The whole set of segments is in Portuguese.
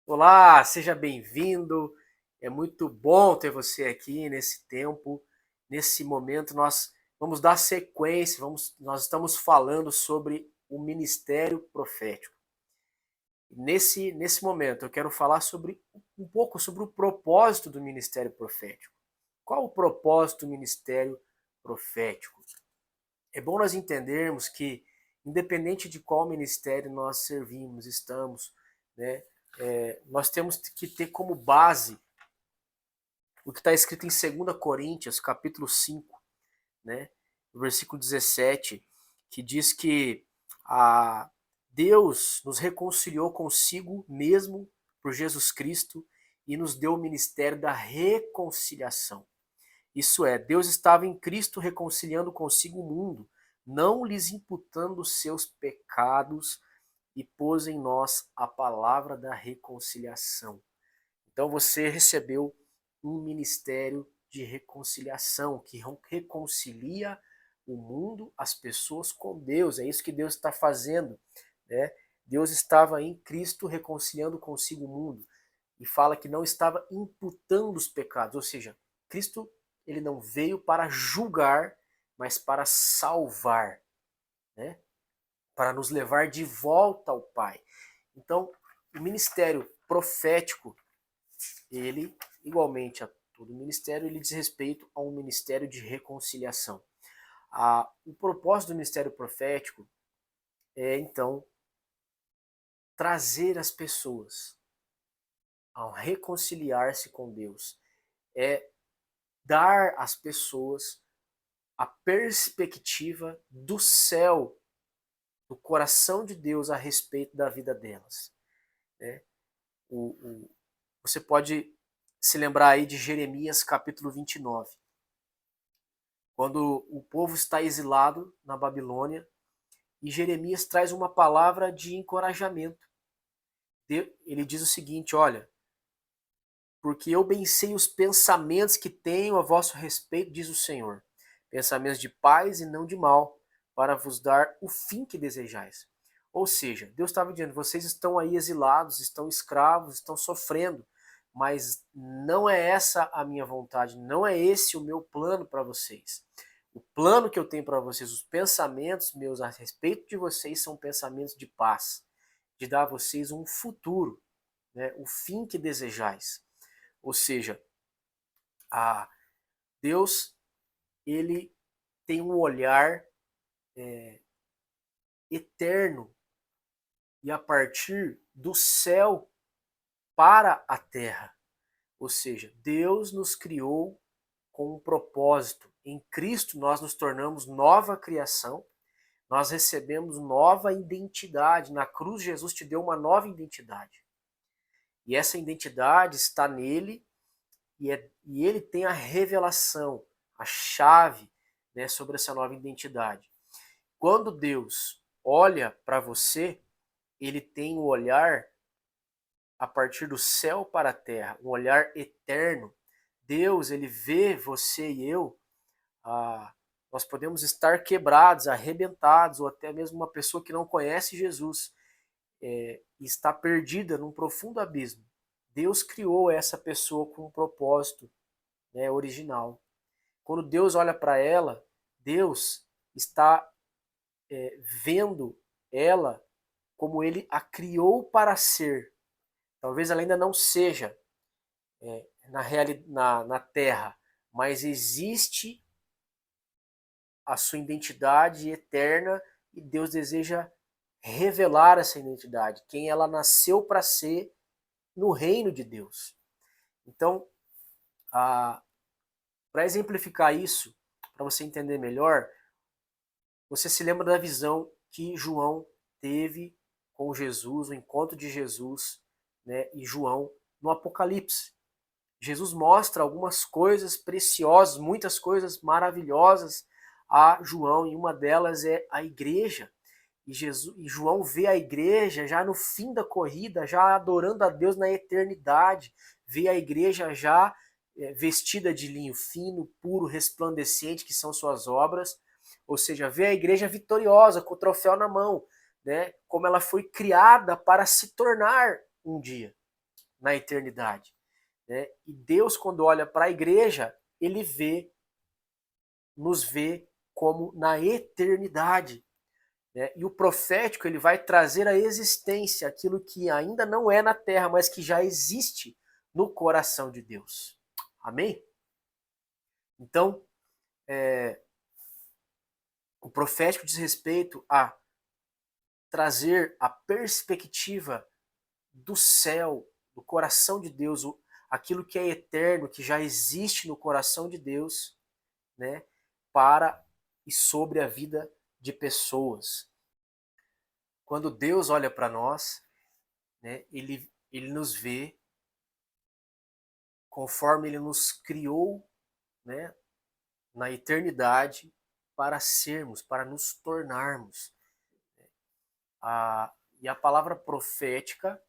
Olá, seja bem-vindo. É muito bom ter você aqui nesse tempo, nesse momento. Nós vamos dar sequência, nós estamos falando sobre o ministério profético. Nesse momento, eu quero falar um pouco sobre o propósito do ministério profético. Qual o propósito do ministério profético? É bom nós entendermos que, independente de qual ministério nós servimos, estamos, né, nós temos que ter como base o que está escrito em 2 Coríntios, capítulo 5, né, versículo 17, que diz que a Deus nos reconciliou consigo mesmo por Jesus Cristo e nos deu o ministério da reconciliação. Isso é, Deus estava em Cristo reconciliando consigo o mundo, não lhes imputando seus pecados, e pôs em nós a palavra da reconciliação. Então você recebeu um ministério de reconciliação, que reconcilia o mundo, as pessoas com Deus. É isso que Deus está fazendo, né? Deus estava em Cristo reconciliando consigo o mundo e fala que não estava imputando os pecados, ou seja, Cristo ele não veio para julgar, mas para salvar, né? Para nos levar de volta ao Pai. Então, o ministério profético, ele, igualmente a todo ministério, ele diz respeito a um ministério de reconciliação. O propósito do ministério profético é, então, trazer as pessoas ao reconciliar-se com Deus. É dar às pessoas a perspectiva do céu, do coração de Deus a respeito da vida delas, né? Você pode se lembrar aí de Jeremias capítulo 29, quando o povo está exilado na Babilônia e Jeremias traz uma palavra de encorajamento. Ele diz o seguinte: olha, porque eu bem sei os pensamentos que tenho a vosso respeito, diz o Senhor, pensamentos de paz e não de mal, para vos dar o fim que desejais. Ou seja, Deus estava dizendo, vocês estão aí exilados, estão escravos, estão sofrendo, mas não é essa a minha vontade, não é esse o meu plano para vocês. O plano que eu tenho para vocês, os pensamentos meus a respeito de vocês são pensamentos de paz, de dar a vocês um futuro, né, o fim que desejais. Ou seja, a Deus ele tem um olhar eterno e a partir do céu para a terra. Ou seja, Deus nos criou com um propósito. Em Cristo nós nos tornamos nova criação, nós recebemos nova identidade. Na cruz Jesus te deu uma nova identidade. E essa identidade está nele e ele tem a revelação, a chave, né, sobre essa nova identidade. Quando Deus olha para você, ele tem um olhar a partir do céu para a terra, um olhar eterno. Deus, ele vê você e eu, nós podemos estar quebrados, arrebentados, ou até mesmo uma pessoa que não conhece Jesus e está perdida num profundo abismo. Deus criou essa pessoa com um propósito, né, original. Quando Deus olha para ela, Deus está vendo ela como ele a criou para ser. Talvez ela ainda não seja na Terra, mas existe a sua identidade eterna e Deus deseja revelar essa identidade, quem ela nasceu para ser no reino de Deus. Então, para exemplificar isso, para você entender melhor, você se lembra da visão que João teve com Jesus, o encontro de Jesus, né, e João no Apocalipse. Jesus mostra algumas coisas preciosas, muitas coisas maravilhosas a João, e uma delas é a igreja. E João vê a igreja já no fim da corrida, já adorando a Deus na eternidade, vê a igreja já vestida de linho fino, puro, resplandecente, que são suas obras, ou seja, vê a igreja vitoriosa, com o troféu na mão, né? Como ela foi criada para se tornar um dia. na eternidade, né? E Deus, quando olha para a igreja, ele nos vê como na eternidade, né? E o profético, ele vai trazer à existência aquilo que ainda não é na terra, mas que já existe no coração de Deus. Amém? Então, o profético diz respeito a trazer a perspectiva do céu, do coração de Deus, aquilo que é eterno, que já existe no coração de Deus, né, para e sobre a vida de pessoas. Quando Deus olha para nós, né, ele nos vê conforme ele nos criou, né, na eternidade para sermos, para nos tornarmos. E a palavra profética,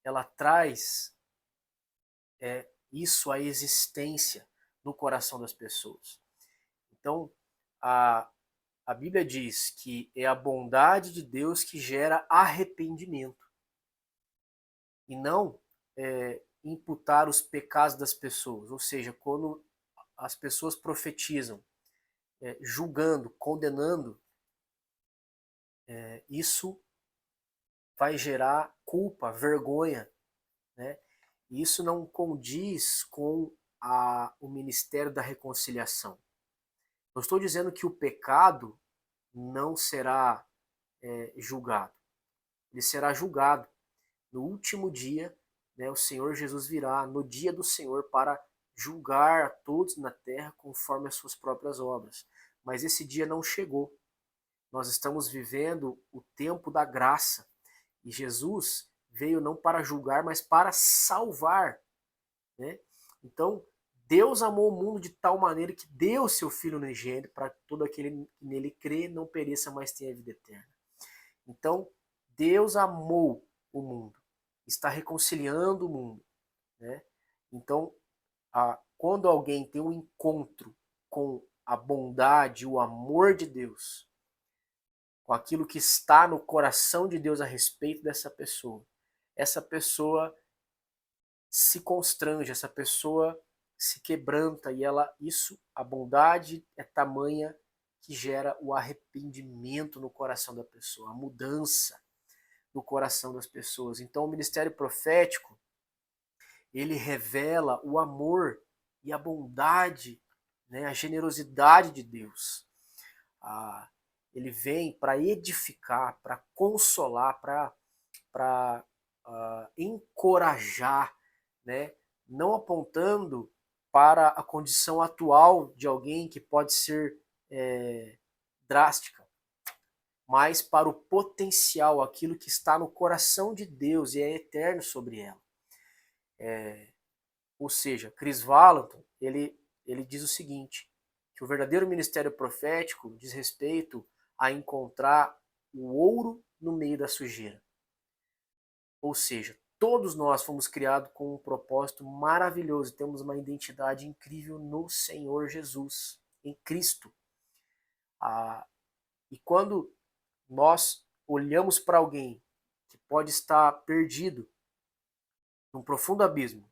ela traz isso à existência no coração das pessoas. Então, a Bíblia diz que é a bondade de Deus que gera arrependimento e não imputar os pecados das pessoas. Ou seja, quando as pessoas profetizam, julgando, condenando, isso vai gerar culpa, vergonha, né? E isso não condiz com o ministério da reconciliação. Não estou dizendo que o pecado não será julgado. Ele será julgado. No último dia, né, o Senhor Jesus virá no dia do Senhor para julgar a todos na terra conforme as suas próprias obras. Mas esse dia não chegou. Nós estamos vivendo o tempo da graça. E Jesus veio não para julgar, mas para salvar, né? Então, Deus amou o mundo de tal maneira que deu seu Filho unigênito para todo aquele que nele crê não pereça, mas tenha vida eterna. Então, Deus amou o mundo, está reconciliando o mundo, né? Então, quando alguém tem um encontro com a bondade, o amor de Deus, com aquilo que está no coração de Deus a respeito dessa pessoa, essa pessoa se constrange, essa pessoa se quebranta e a bondade é tamanha que gera o arrependimento no coração da pessoa, a mudança no coração das pessoas. Então o ministério profético, ele revela o amor e a bondade, né, a generosidade de Deus. Ele vem para edificar, para consolar, para encorajar, né? Não apontando para a condição atual de alguém que pode ser drástica, mas para o potencial, aquilo que está no coração de Deus e é eterno sobre ela. Ou seja, Chris Valentin, ele diz o seguinte, que o verdadeiro ministério profético diz respeito a encontrar o ouro no meio da sujeira. Ou seja, todos nós fomos criados com um propósito maravilhoso, temos uma identidade incrível no Senhor Jesus, em Cristo. E quando nós olhamos para alguém que pode estar perdido num profundo abismo,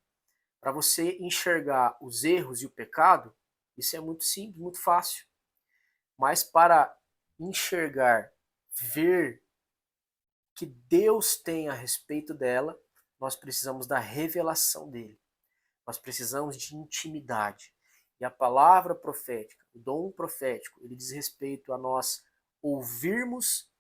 para você enxergar os erros e o pecado, isso é muito simples, muito fácil. Mas para enxergar, ver que Deus tem a respeito dela, nós precisamos da revelação dele. Nós precisamos de intimidade. E a palavra profética, o dom profético, ele diz respeito a nós ouvirmos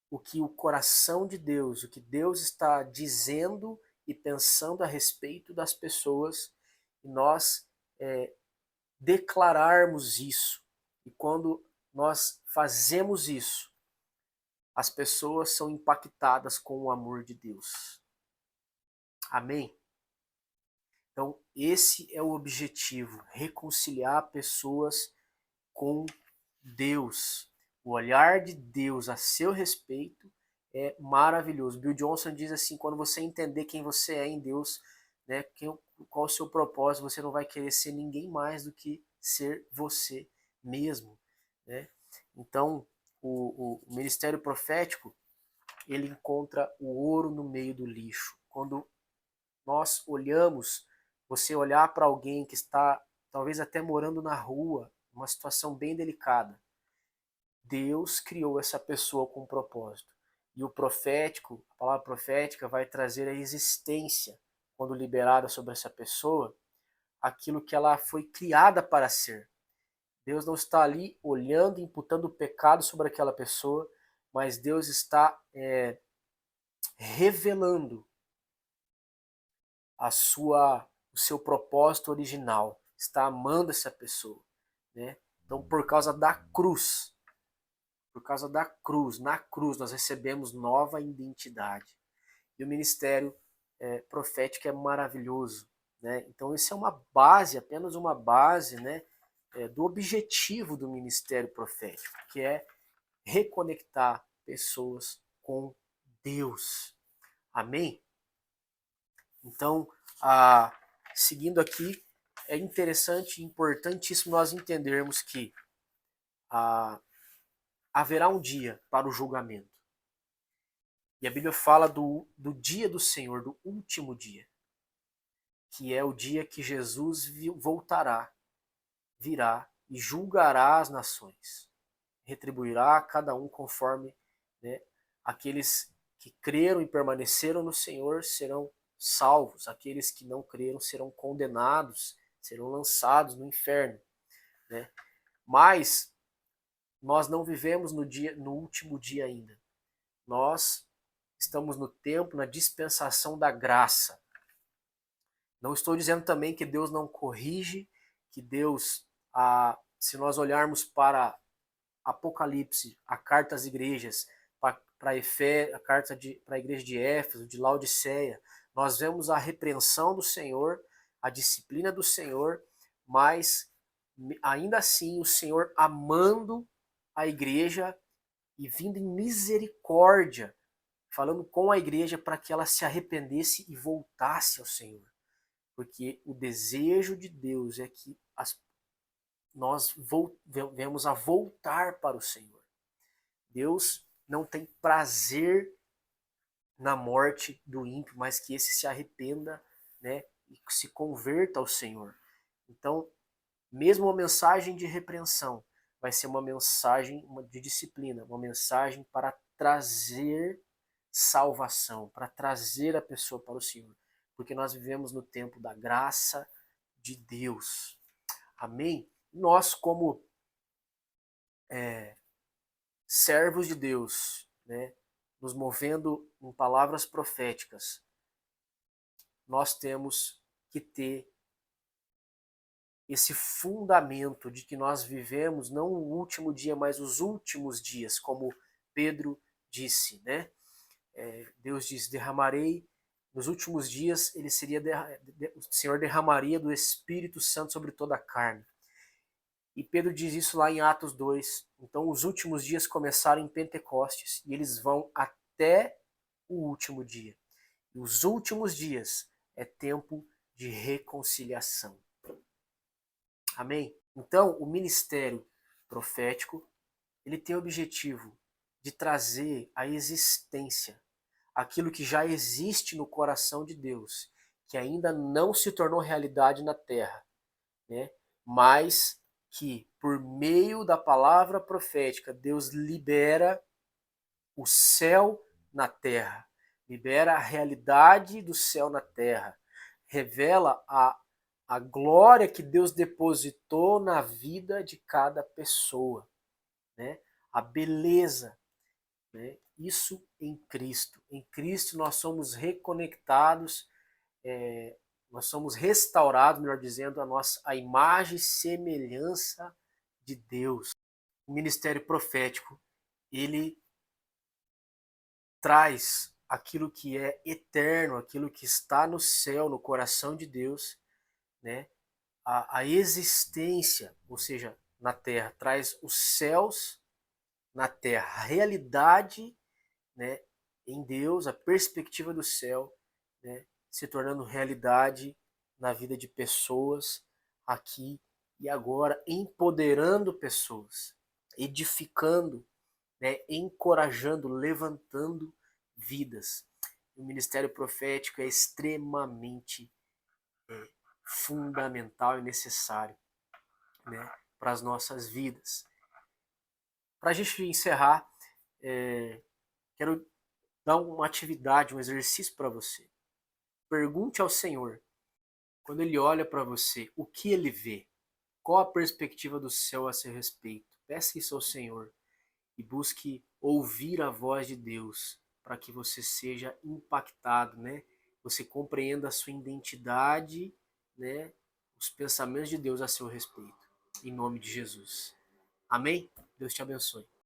o que o coração de Deus, o que Deus está dizendo e pensando a respeito das pessoas, e nós declararmos isso. E quando nós fazemos isso, as pessoas são impactadas com o amor de Deus. Amém? Então, esse é o objetivo, reconciliar pessoas com Deus. O olhar de Deus a seu respeito é maravilhoso. Bill Johnson diz assim, quando você entender quem você é em Deus, né, qual o seu propósito, você não vai querer ser ninguém mais do que ser você mesmo, né? Então, o ministério profético, ele encontra o ouro no meio do lixo. Quando nós olhamos, você olhar para alguém que está talvez até morando na rua, uma situação bem delicada, Deus criou essa pessoa com um propósito. E o profético, a palavra profética vai trazer a existência, quando liberada sobre essa pessoa, aquilo que ela foi criada para ser. Deus não está ali olhando, imputando o pecado sobre aquela pessoa, mas Deus está revelando o seu propósito original. Está amando essa pessoa, né? Então, por causa da cruz, na cruz nós recebemos nova identidade. E o ministério profético é maravilhoso, né? Então, isso é uma base, apenas uma base, né? Do objetivo do ministério profético, que é reconectar pessoas com Deus. Amém? Então, seguindo aqui, é interessante e importantíssimo nós entendermos que haverá um dia para o julgamento. E a Bíblia fala do dia do Senhor, do último dia, que é o dia que Jesus voltará, virá e julgará as nações. Retribuirá a cada um conforme, né, aqueles que creram e permaneceram no Senhor serão salvos, aqueles que não creram serão condenados, serão lançados no inferno, né? Mas nós não vivemos no último dia ainda. Nós estamos no tempo, na dispensação da graça. Não estou dizendo também que Deus não corrige, que Deus, se nós olharmos para Apocalipse, a carta às igrejas, para a carta para a igreja de Éfeso, de Laodiceia, nós vemos a repreensão do Senhor, a disciplina do Senhor, mas ainda assim o Senhor amando a igreja e vindo em misericórdia, falando com a igreja para que ela se arrependesse e voltasse ao Senhor. Porque o desejo de Deus é que nós venhamos a voltar para o Senhor. Deus não tem prazer na morte do ímpio, mas que esse se arrependa, né, e se converta ao Senhor. Então, mesmo uma mensagem de repreensão vai ser uma mensagem de disciplina, uma mensagem para trazer salvação, para trazer a pessoa para o Senhor, porque nós vivemos no tempo da graça de Deus. Amém? Nós, como servos de Deus, né, nos movendo em palavras proféticas, nós temos que ter esse fundamento de que nós vivemos não o último dia, mas os últimos dias, como Pedro disse, né? Deus diz: derramarei nos últimos dias, o Senhor derramaria do Espírito Santo sobre toda a carne. E Pedro diz isso lá em Atos 2. Então os últimos dias começaram em Pentecostes e eles vão até o último dia. E os últimos dias é tempo de reconciliação. Amém? Então, o ministério profético, ele tem o objetivo de trazer à existência aquilo que já existe no coração de Deus, que ainda não se tornou realidade na terra, né? Mas que, por meio da palavra profética, Deus libera o céu na terra, libera a realidade do céu na terra, revela a glória que Deus depositou na vida de cada pessoa, né? A beleza, né? Isso em Cristo. Em Cristo nós somos reconectados, nós somos restaurados, melhor dizendo, a imagem e semelhança de Deus. O ministério profético, ele traz aquilo que é eterno, aquilo que está no céu, no coração de Deus, né? A existência, ou seja, na terra, traz os céus na terra, a realidade, né, em Deus, a perspectiva do céu, né, se tornando realidade na vida de pessoas aqui e agora, empoderando pessoas, edificando, né, encorajando, levantando vidas. O ministério profético é extremamente fundamental e necessário, né, para as nossas vidas. Para a gente encerrar, quero dar uma atividade, um exercício para você. Pergunte ao Senhor, quando Ele olha para você, o que Ele vê? Qual a perspectiva do céu a seu respeito? Peça isso ao Senhor e busque ouvir a voz de Deus para que você seja impactado, né? Você compreenda a sua identidade, né? Os pensamentos de Deus a seu respeito. Em nome de Jesus. Amém? Deus te abençoe.